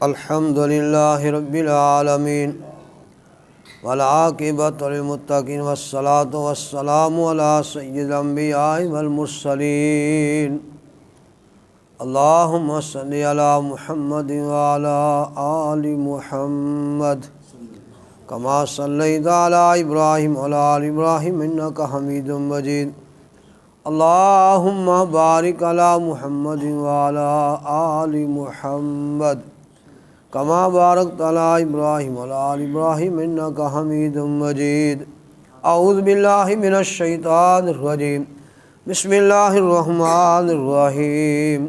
الحمد للہ رب العالمین والعاقبۃ للمتقین والصلاۃ والسلام علی سید الانبیاء والمرسلین اللہم صلی علی محمد وعلی آل محمد کما صلیت علی ابراہیم وعلی آل ابراہیم انک حمید مجید اللہم بارک علی محمد وعلی آل محمد کما بارکت علی ابراہیم وعلی آل ابراہیم انک حمید مجید اعوذ باللہ من الشیطان الرجیم بسم اللہ الرحمن الرحیم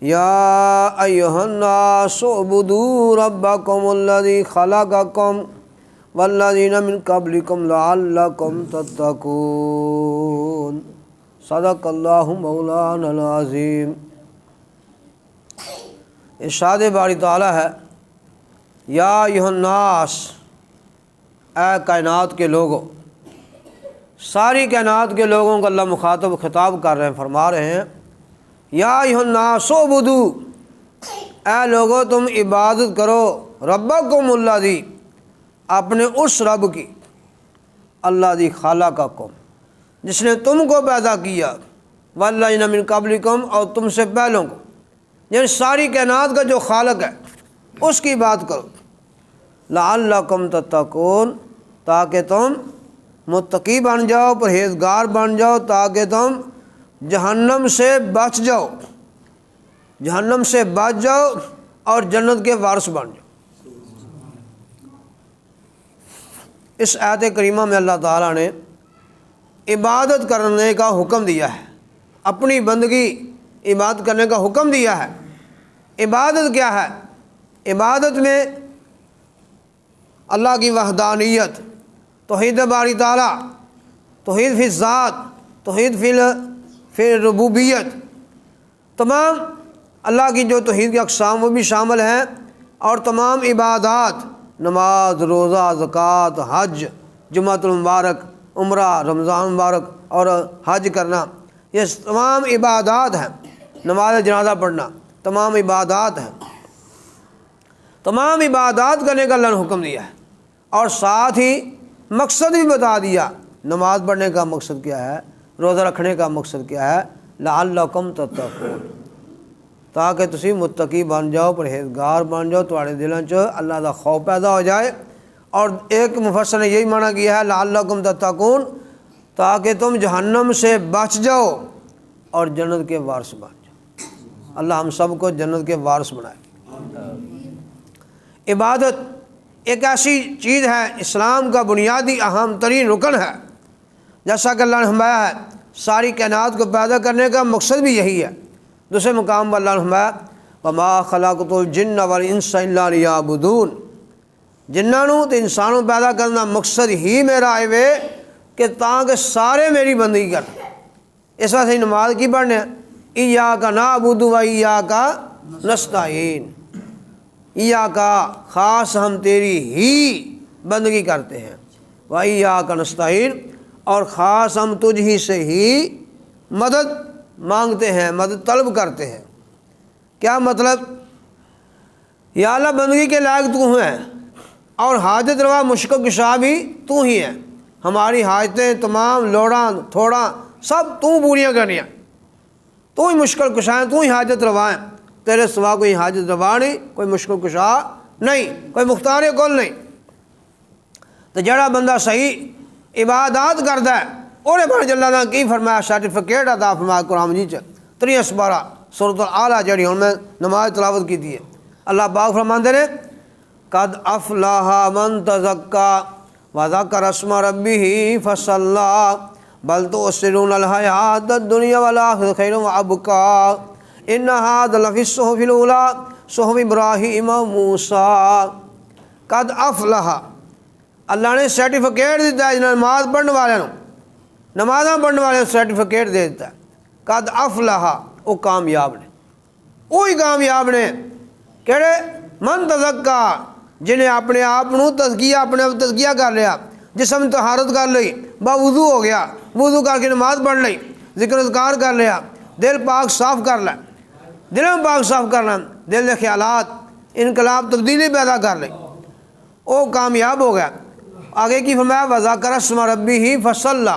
یا ایہا الناس اعبدوا ربکم الذی خلقکم والذین من قبلکم لعلکم تتقون صدق اللہ مولانا العظیم۔ ارشاد باری تعالیٰ ہے یا ایھا الناس، اے کائنات کے لوگوں، ساری کائنات کے لوگوں کو اللہ مخاطب خطاب کر رہے ہیں، فرما رہے ہیں یا ایھا الناس اعبدوا، اے لوگوں تم عبادت کرو ربکم الذی، اپنے اس رب کی، الذی خلقکم، جس نے تم کو پیدا کیا، والذین من قبلکم، اور تم سے پہلوں کو، یعنی ساری کائنات کا جو خالق ہے اس کی بات کرو، لعلکم تتقون، تاکہ تم متقی بن جاؤ، پرہیزگار بن جاؤ، تاکہ تم جہنم سے بچ جاؤ، جہنم سے بچ جاؤ اور جنت کے وارث بن جاؤ۔ اس آیت کریمہ میں اللہ تعالیٰ نے عبادت کرنے کا حکم دیا ہے، اپنی بندگی عبادت کرنے کا حکم دیا ہے۔ عبادت کیا ہے؟ عبادت میں اللہ کی وحدانیت، توحید باری تعالیٰ، توحید فی الذات، توحید فی ربوبیت، تمام اللہ کی جو توحید کی اقسام وہ بھی شامل ہیں، اور تمام عبادات، نماز، روزہ، زکوٰۃ، حج، جمعۃ المبارک، عمرہ، رمضان مبارک اور حج کرنا، یہ تمام عبادات ہیں۔ نماز جنازہ پڑھنا تمام عبادات ہیں۔ تمام عبادات کرنے کا اللہ نے حکم دیا ہے، اور ساتھ ہی مقصد بھی بتا دیا۔ نماز پڑھنے کا مقصد کیا ہے، روزہ رکھنے کا مقصد کیا ہے، لعلکم تتقون، تاکہ تسی متقی بن جاؤ، پرہیزگار بن جاؤ، تمہارے دلوں چ اللہ کا خوف پیدا ہو جائے۔ اور ایک مفسر نے یہی معنی کیا ہے لعلکم تتقون، تاکہ تم جہنم سے بچ جاؤ اور جنت کے وارث بن جاؤ۔ اللہ ہم سب کو جنت کے وارث بنائے۔ عبادت ایک ایسی چیز ہے، اسلام کا بنیادی اہم ترین رکن ہے، جیسا کہ اللہ نے فرمایا ہے ساری کائنات کو پیدا کرنے کا مقصد بھی یہی ہے۔ دوسرے مقام پر اللہ نے فرمایا وما خلقت الجن والانس الا لیعبدون، جنانوں تو انسانوں پیدا کرنا مقصد ہی میرا ہے کہ تاکہ سارے میری بندگی کریں۔ اس وجہ سے نماز کی پڑھنے ہیں، ایاک نعبد و ایاک نستعین، ایاک خاص ہم تیری ہی بندگی کرتے ہیں، و ایاک نستعین، اور خاص ہم تجھ ہی سے ہی مدد مانگتے ہیں، مدد طلب کرتے ہیں۔ کیا مطلب؟ یا اللہ بندگی کے لائق تو ہے، اور حاجت روا مشکل کشا بھی تو ہی ہے، ہماری حاجتیں تمام لوڑاں تھوڑا سب تو پوریاں کرنی ہیں، تو ہی مشکل کشا ہے، تو ہی حاجت روا ہے، تیرے سوا کوئی حاجت روا نہیں، کوئی مشکل کشا نہیں، کوئی مختار کل نہیں۔ تو جڑا بندہ صحیح عبادات کرتا ہے اور بھر اللہ نے کی فرمایا سرٹیفکیٹ عطا فرمایا قرآن مجید چ 3 سپارہ سورۃ الاعلیٰ جڑی ہوں میں نماز تلاوت کی ہے۔ اللہ پاک فرماندے نے قد افلح من تزکا وذکر اسم ربہ فصلی بل تؤثرون الحیاۃ الدنیا والآخرۃ خیر وابقی ان ھذا لفی الصحف الاولی صحف ابراہیم و موسیٰ۔ قد افلح، اللہ نے سرٹیفکیٹ دیتا ہے نماز پڑھنے والوں، نمازاں پڑھنے والے سرٹیفکیٹ دے دیتا ہے۔ قد افلح، وہ کامیاب نے، وہی کامیاب نے کہڑے؟ من تزکا، جنہیں اپنے آپ تزکیہ، اپنے آپ تزکیہ کر لیا، جسم طہارت کر لی، وضو ہو گیا، وضو کر کے نماز پڑھ لی، ذکر اذکار کر لیا، دل پاک صاف کر لیا، دل میں پاک صاف کرنا، دل کے خیالات انقلاب تبدیلی پیدا کر لی، وہ کامیاب ہو گیا۔ آگے کی فرمایا وذکر اسم ربہ فصلی،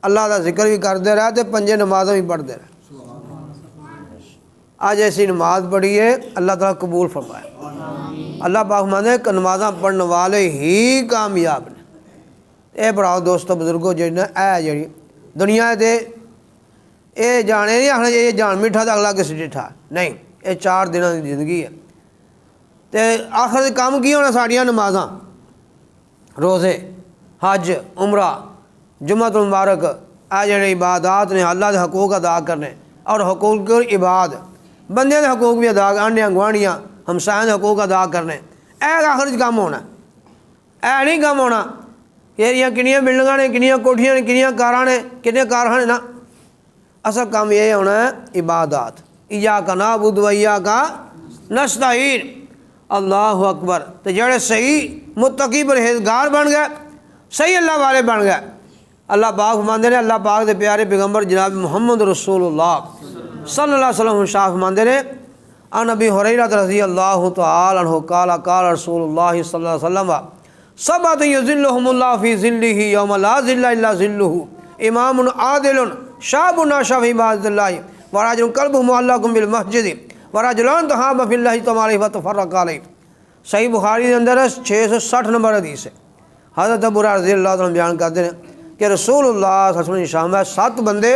اللہ کا ذکر بھی کرتے رہے تو 5 نمازیں بھی پڑھتے رہے۔ آج ایسی نماز پڑھی ہے اللہ تعالیٰ قبول فرمائے۔ اللہ پاک فرماتے ہیں کہ نمازاں پڑھنے والے ہی کامیاب نے۔ اے بڑاؤ دوستو بزرگو جڑی اے جڑی دنیا دے اے جانے نہیں آخنا یہ جان میٹھا تو اگلا کس ڈٹھا، نہیں، یہ 4 دنوں کی زندگی ہے۔ تے آخر کام کی ہونا ساڑیاں نمازاں، روزے، حج، عمرہ، جمعۃ المبارک، اے جڑے عبادات نے اللہ کے حقوق ادا کرنے، اور حقوق عباد بندے کے حقوق بھی ادا کرنے، گوانڈیاں ہمسایوں کے حقوق ادا کرنے، اے آخر کام ہونا، اے نہیں کام ہونا کہ کنیاں بلڈنگاں نے، کنیاں کوٹھیاں نے، کنیاں کاراں نے، کنے کارخانے نا۔ اصل کام یہ ہونا ہے عبادات، ایاک نعبد و ایاک نستعین، اللہ اکبر۔ تو جڑے صحیح متقی پرہیزگار بن گئے، صحیح اللہ والے بن گئے، اللہ پاک فرماندے نے، اللہ پاک دے پیارے پیغمبر جناب محمد رسول اللہ صلی اللہ علیہ وسلم شاہ فرماندے نے، عن ابی ہریرہ رضی اللہ تعالی عنہ قال قال رسول اللہ صلی اللہ علیہ وسلم سبعۃ یظلھم اللہ فی ظلہ یوم لا ظل الا ظلہ، امام عادل شاب ناشا فی عبادۃ اللہ ورجل قلبہ معلق بالمسجد ورجلان تحابا فی اللہ تعالی وتفرقا علیہ۔ صحیح بخاری کے اندر 660 نمبر حدیث ہے۔ حضرت ابو ہریرہ رضی اللہ عنہ بیان کرتے ہیں کہ رسول اللہ صلی اللہ علیہ وسلم کی شان میں 7 بندے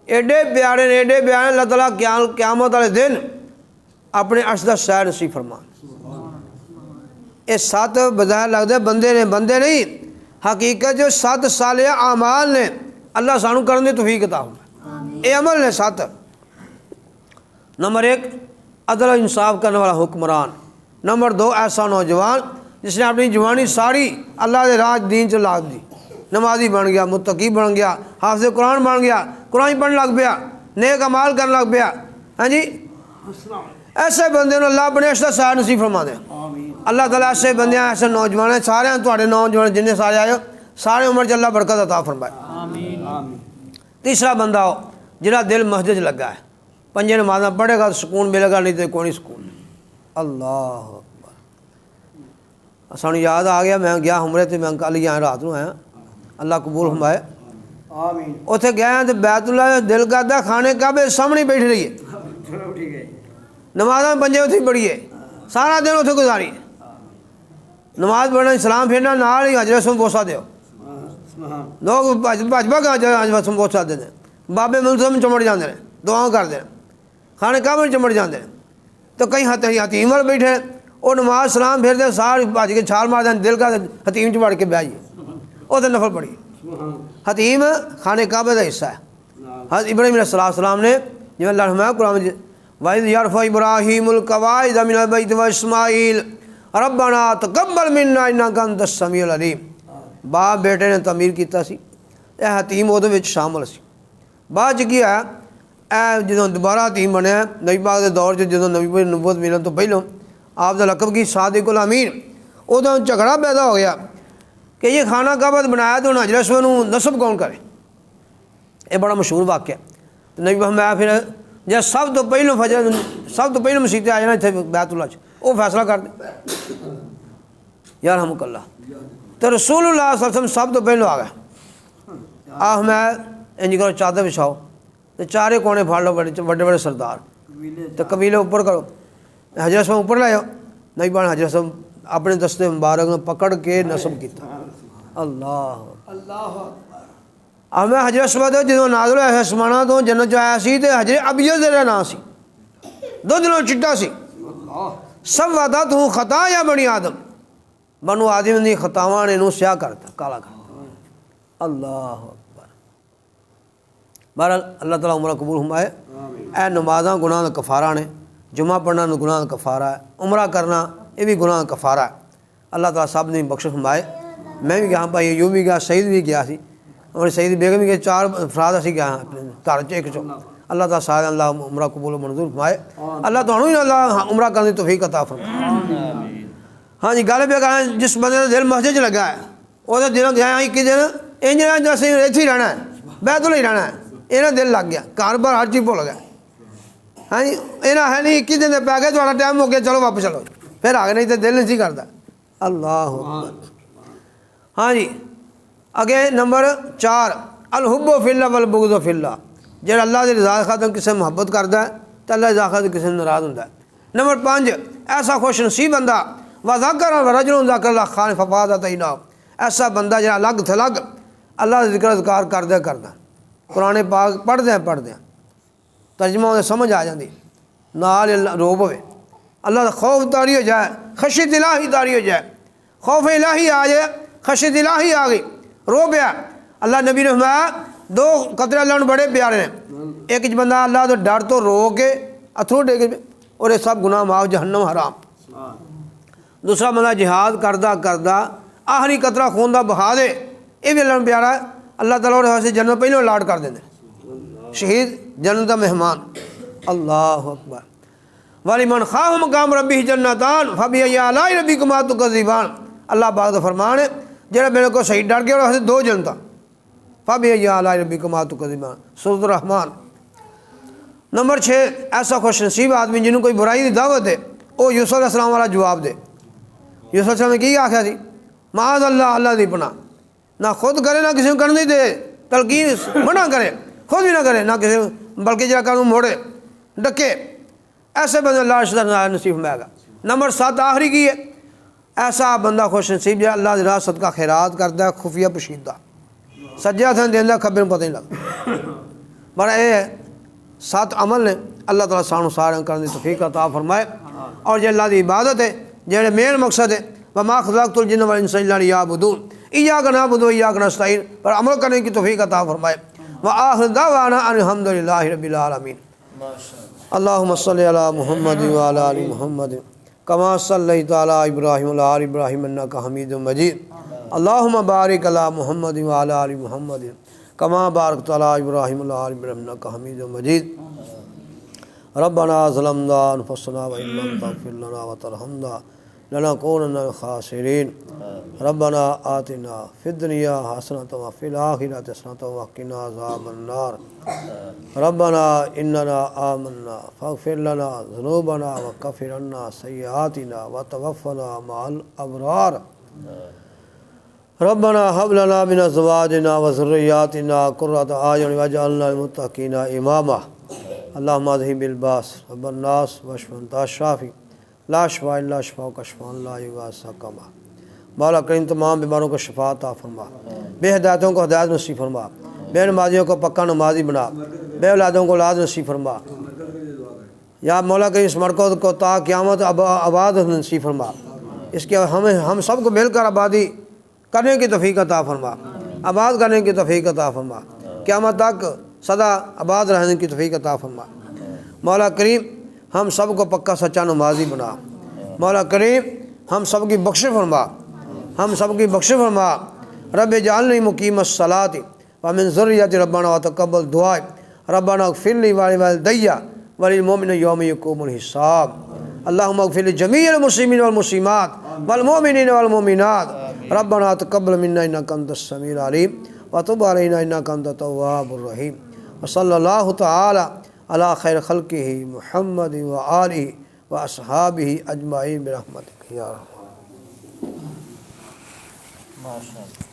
ایڈے پیارے نے، ایڈے پیارے، اللہ تعالیٰ قیامت والے دن اپنے عرش دا سیر نصیب فرمان۔ یہ 7 بظاہر لگتے بندے نے، بندے نہیں، حقیقت جو 7 صالح اعمال نے، اللہ سانو کرنے توفیق عطا فرمائے۔ یہ عمل نے 7۔ نمبر 1 عدل و انصاف کرنے والا حکمران۔ نمبر 2 ایسا نوجوان جس نے اپنی جوانی ساری اللہ دے راہ دین چ لا دی، نمازی بن گیا، متقی بن گیا، حافظ قرآن بن گیا، قرآن پڑھنے لگ پیا، نیک اعمال کرنے لگ پیا۔ ہاں جی، ایسے بندے نے اللہ اپنے عرش دا سایہ نصیب فرما دے۔ اللہ تعالیٰ ایسے بندے ہیں، ایسے نوجوان ہیں، سارے تواڈے نوجوان جنہیں سارے آئے ہو، سارے عمر چ اللہ برکت عطا فرمائے۔ تیسرا بندہ ہو جہاں دل مسجد چ لگا ہے، 5 نمازاں پڑھے گا تو سکون ملے گا، نہیں تو کوئی نہیں سکون۔ اللہ اکبر۔ سانو یاد آ گیا، میں گیا عمرے تے، میں کل ہی آیا، رات کو آیا، اللہ قبول فرمائے۔ اتنے گیا تو بیت اللہ دل کرتا کھانے کعبے سامنے بیٹھ رہی ہے، نمازاں 5 اتنے پڑھیے، سارا دن اتنے گزاری، نماز پڑھنا، سلام پھیرنا، نال ہی حجر اسود بوسا دیو، لوگ بھج بھگ حجر اسود بوسا دے دیں، بابے ملزم چمڑ جاندے ہیں، دعا کر دیں، کھانے کعبے چمڑ جاندے ہیں۔ تو کئی حتیم وال بیٹھے، وہ نماز سلام پھیر دے، سارے بھج کے چھال مار دیں، دل کا حتیم چ وڑ کے بہ جائیے، وہ تو نفل پڑھی۔ حتیم خانے کعبے کا حصہ ہے۔ حضرت ابراہیم علیہ السلام نے جو اللہ رحمہ قرآن وَإِذْ يَرْفَعُ إِبْرَاهِيمُ الْقَوَاعِدَ مِنَ الْبَيْتِ وَإِسْمَاعِيلُ رَبَّنَا تَقَبَّلْ مِنَّا إِنَّكَ أَنْتَ السَّمِيعُ الْعَلِيمُ۔ باپ بیٹے نے تعمیر کیتا سی، اے حتیم وہ شامل سی۔ بعد کی ہے اے جدوں دوبارہ حتیم بنیا نبی پاک کے دور جدوں نبی پاک نبوت ملن تو پہلوں آپ کا لقب کی صادق الامین، ادوں جھگڑا پیدا ہو گیا کہ یہ خانہ کعبہ بنایا تو حجر اسود نصب کون کرے۔ یہ بڑا مشہور واقعہ ہے۔ تو نبی میں پھر جب سب تو پہلوں فجر، سب تو پہلوں مسیطیں آ جانا اتنے بیت اللہ وہ فیصلہ کر دے یار ہم اللہ۔ تو رسول اللہ صلی اللہ علیہ وسلم سب تو پہلوں آ گئے، آہ میں انج کرو چادر بچھاؤ، تو 4 کونے پھاڑ لو، بڑے بڑے سردار، تو قبیلے اوپر کرو، حجر اسود اوپر لے آؤ۔ نبی پاک حجر اسود اپنے دستے مبارک میں پکڑ کے نصب کیتا۔ اللہ میں حجر اسود جدوں نازل ہویا آسماناں تو جنت جو آیا سی تے حجر ابیض دا نام سی، 2 دنوں چٹا سی۔ سودتہ خطایا بنی آدم، بنو آدم دی خطاواں نے انہوں سیاہ کرتا، کالا کرتا۔ اللہ اکبر۔ بہرحال اللہ تعالیٰ عمرہ قبول فرمائے۔ اے نمازاں گناہ دا کفارہ نے، جمعہ پڑھنا گناہ دا کفارہ ہے، عمرہ کرنا یہ بھی گناہ دا کفارہ ہے۔ اللہ تعالیٰ سب نے بخشش فرمائے۔ میں بھی گیا بھائی ایوب بھی گیا، سعید بھی گیا سی، اور سعید بیگم بھی گئے، 4 افراد اسی گیا گھر چ ایک چو۔ اللہ تعالیٰ سارے اللہ عمرہ قبول و منظور فرمائے۔ اللہ تعالیٰ اللہ عمرہ کرنے توفیق عطا فرمائے۔ ہاں جی، گل پہ کہا جس بندے کا دل مسجد چ لگا ہے وہ دن گیا 21 دن انج اتنے ہی رہنا ہے، بیت اللہ ہی رہنا ہے، یہ دل لگ گیا، گھر بار ہر چیز بھول گیا۔ ہاں جی یہاں ہے نہیں 21 دن پی گئے تھوڑا ٹائم ہو گیا چلو واپس چلو پھر آ گئے نہیں تو دل نہیں کرتا اللہ اکبر ہاں جی اگے نمبر 4 الحب فی اللہ والبغض فی اللہ جہاں اللہ کی رضا خاطر کسی محبت کرتا ہے تو اللہ رضا خاطر کسی ناراض ہوتا ہے نمبر 5 ایسا خوش نصیب بندہ وذاکر رجل ذاکر اللہ خان ففاز عطینا ایسا بندہ جہاں الگ تھلگ اللہ کا ذکر اذکار کردا قرآن پاک پڑھدے ترجمہ انہیں سمجھ آ جاتی نال روب ہوئے اللہ کا خوف تاری ہو جائے خشیت الہی تاری ہو جائے خوف الہی آ جائے خشیت الہی آ گئی رو پیا اللہ نبی نے فرمایا 2 قطرے اللہ نے بڑے پیارے ہیں ایک بندہ اللہ تو ڈر تو رو کے اتھرو ڈے کے اور یہ سب گناہ معاف جہنم حرام دوسرا بندہ جہاد کردہ آخری قطرہ خون دا بہا دے یہ بھی اللہ نے پیارا ہے اللہ تعالیٰ اور سے جنت پہلے الاٹ کر دیں شہید جنت دا مہمان اللہ اکبر وَلِمَنْ خَافَ مَقَامَ رَبِّهِ جَنَّتَانِ فَبِأَيِّ آلَاءِ رَبِّكُمَا تُكَذِّبَانِ اللہ پاک کا فرمان ہے جہاں میرے کو شہید ڈر گیا اور اسے 2 جنتا فَبِأَيِّ آلَاءِ رَبِّكُمَا تُكَذِّبَانِ سورۃ الرحمن نمبر 6 ایسا خوش نصیب آدمی جنہوں کوئی برائی کی دعوت ہے وہ یوسف علیہ السلام والا جواب دے یوسف علیہ السلام نے کی آخیا سی معاذ اللہ دی پناہ نہ خود کرے نہ کسی کو کرنے دے تلقین منع کرے خود بھی نہ کرے نہ کسی بلکہ جا کر موڑے ڈکے ایسے بندے اللہ رشدہ نصیب فرمائے گا نمبر 7 آخری کی ہے ایسا بندہ خوش نصیب جو اللہ راہ صدقہ خیرات کرتا ہے خفیہ پوشیدہ سجے ہاتھ دینا کھبے میں پتہ نہیں لگتا بڑا یہ 7 عمل نے اللہ تعالیٰ سانو سارے کرنے کی توفیق عطا فرمائے اور جو اللہ کی عبادت ہے جو مین مقصد ہے وما خلقت الجن والانس الا لیعبدون ایاک نعبد و ایاک نستعین پر عمل کرنے کی توفیق عطا فرمائے وآخر دعوانا ان الحمد للہ رب العالمین اللہم صلی علی محمد وعلی آل محمد کما صلیت علی ابراہیم وعلی آل ابراہیم انک حمید مجید اللہم بارک علی محمد وعلی آل محمد کما بارکت علی ابراہیم وعلی آل ابراہیم انک حمید مجید ربنا ظلمنا انفسنا وان لم تغفر لنا وترحمنا لنكونن من الخاسرين ربنا آتنا في الدنيا حسنة وفي الآخرة حسنة وقنا عذاب النار ربنا إننا آمنا فاغفر لنا ذنوبنا وكفر عنا سيئاتنا وتوفنا مع الأبرار ربنا هب لنا من أزواجنا وذرياتنا قرة أعين واجعلنا للمتقين إماما اللهم اذهب الباس رب الناس واشف أنت الشافي لا شفاء الا شفاءک شفاء لا یغادر سقما مولا کریم تمام بیماروں کو شفا عطا فرما بے ہدایتوں کو ہدایت نصیب فرما بے نمازیوں کو پکا نمازی بنا بے اولادوں کو اولاد نصیب فرما یا مولا کریم اس مرکز کو تا قیامت آباد نصیب فرما اس کے ہم سب کو مل کر آبادی کرنے کی توفیق عطا فرما آباد کرنے کی توفیق عطا فرما قیامت تک سدا آباد رہنے کی توفیق عطا فرما مولا کریم ہم سب کو پکا سچا نمازی بنا مولا کریم ہم سب کی بخش فرما ہم سب کی بخش فرما رب اجعلنی مقیم الصلاۃ ومن ذریتی ربنا وتقبل دعاء ربنا اغفر لی ولوالدی وللمؤمنین یوم یقوم الحساب اللهم اغفر لجميع المسلمین والمسلمات والمؤمنین والمؤمنات ربنا تقبل منا انک انت السمیع العلیم وتب علینا انک انت التواب الرحیم وصلی اللہ تعالی علی خیر خلقہ محمد وآلہ واصحابہ اجمعین برحمتک یا رحمان ماشاء اللہ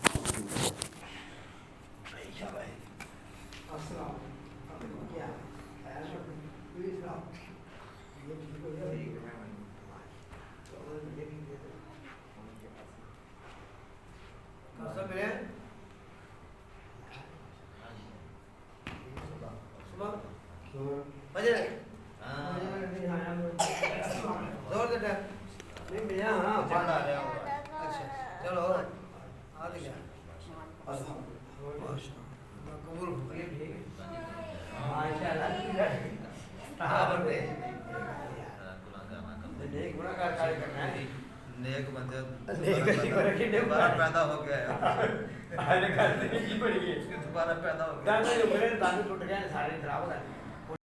نیک بندے دوبارہ پیدا ہو گیا ہے دوبارہ پیدا ہو گیا